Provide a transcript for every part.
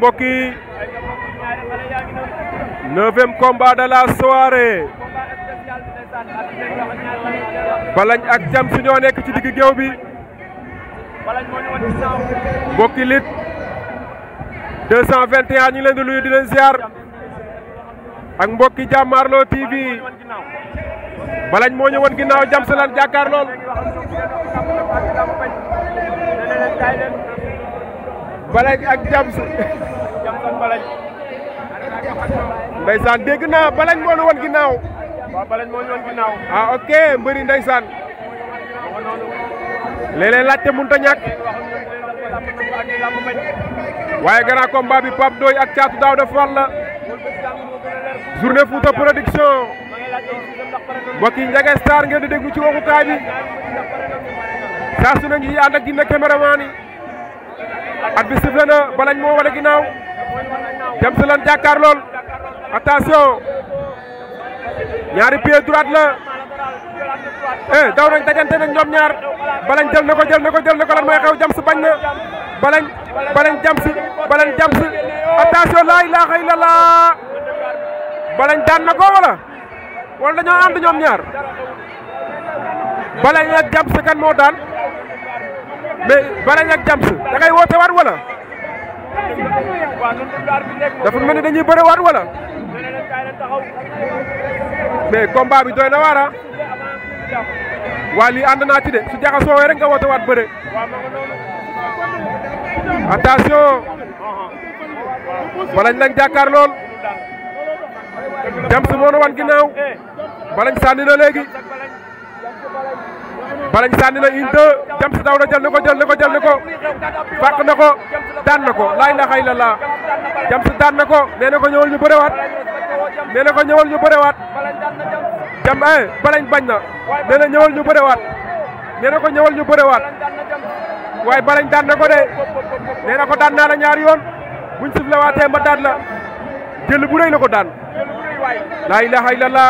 mbokk yi 9e combat de la soirée Balagne ak Jams ñoo nekk ci digg géew bi mbokki lit 221 ñu leen di nuyu di leen ziar ak mbokki Jàmmaarloo TV Balagne moo ñu woon ginnaaw Jams lan jàkkaar lool Balagne ak Jams ndeysaan dégg naa Balagne moo ñu woon ginnaaw. waaw Balagne moo ñu woon ginnaaw. ah ok mbëri ndeysaan léeg-léeg laajte mënut a ñàkk waaye grand combat bi Pape Ndoye ak Thiatou Daouda Fall la journée Fouta production mbokk yi Ndiaga Star ngeen di déglu ci waxukaay bi saa su ne ngi ànd ak dina caméraman yi at bi sifflé na Balagne moo wala ginnaaw Jams lan jàkkaar lool attention ñaari pied droite la daw nañ dajante nañ ñoom ñaar Balagne jël na ko lan mooy xew Jams bañ na Balagne Jams attention laa ilaaha illallah Balagne daan na ko wala dañoo ànd ñoom ñaar Balagne ak Jams kan moo daan mais Balagne ak Jams da ngay woote waat wala dafa mel ni dañuy bëre waat wala mais combat bi doy na waar waa lii ànd naa ci de su jaxasoo rek nga woote waat bëre attention Balagne lañ jàkkaar lool Jams moo nu wan ginnaaw Balagne sànni na léegi Balagne sànni na une deux Jams daw na jël na ko fàq na ko daan na ko laa ilaaha illallah Jams daan na ko nee na ko ñëwal ñu bërewaat Balagne bañ na nee na ñëwal ñu bërewaat waaye Balagne daan na ko de nee na ko daan naa la ñaari yoon buñ siflewaatee ma daan la jël bu rëy la ko daan laa ilaaha illallah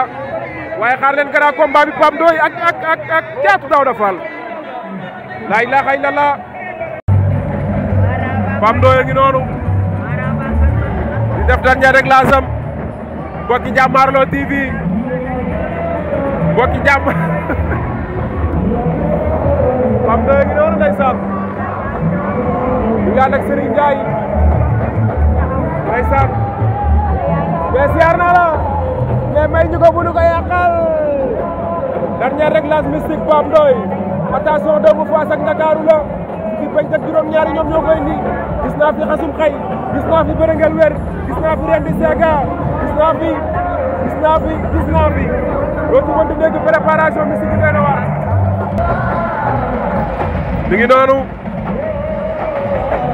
waaye xaar leen grand combat bi Pape Ndoye ak Thiatou Daouda Fall laa ilaaha illallah Pape Ndoye ngi noonu di def dernier réglage am mbokki Jàmmaarloo TV mbokki Pape Ndoye ngi noonu ndeysaan di nga ànd ak Serigne Ndiaye ndeysaan mais siyaar naa la mais may ñu ko bu ñu ko yàqal dernier réglage mystique Pape Ndoye attention doomu Fass ak Ndakaaru la ci bañ ak juróom-ñaari ñoom ñoo koy indi gis naa fi xasum xay gis naa fi bërëngel wér gis naa fi rendi seega gis naa fi dootu mën di dégg préparation mystique bi doy na waar mi ngi noonu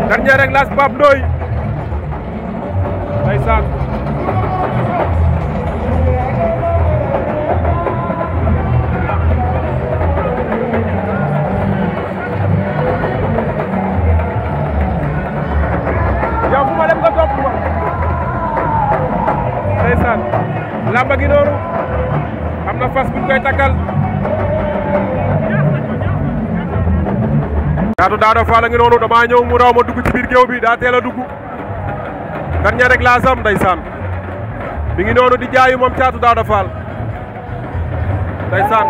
dernier réglage Pape Ndoye ndeysaan yow fu ma dem nga topp ma ndeysaan lamba gi noonu am na fas buñ koy takkal Thiatou Daouda Fall a ngi noonu dama ñëw mu raw ma dugg ci biir géew bi daa teel a dugg dernier réglage am ndeysaan mi ngi noonu di jaayu moom Thiatou Daouda Fall ndeysaan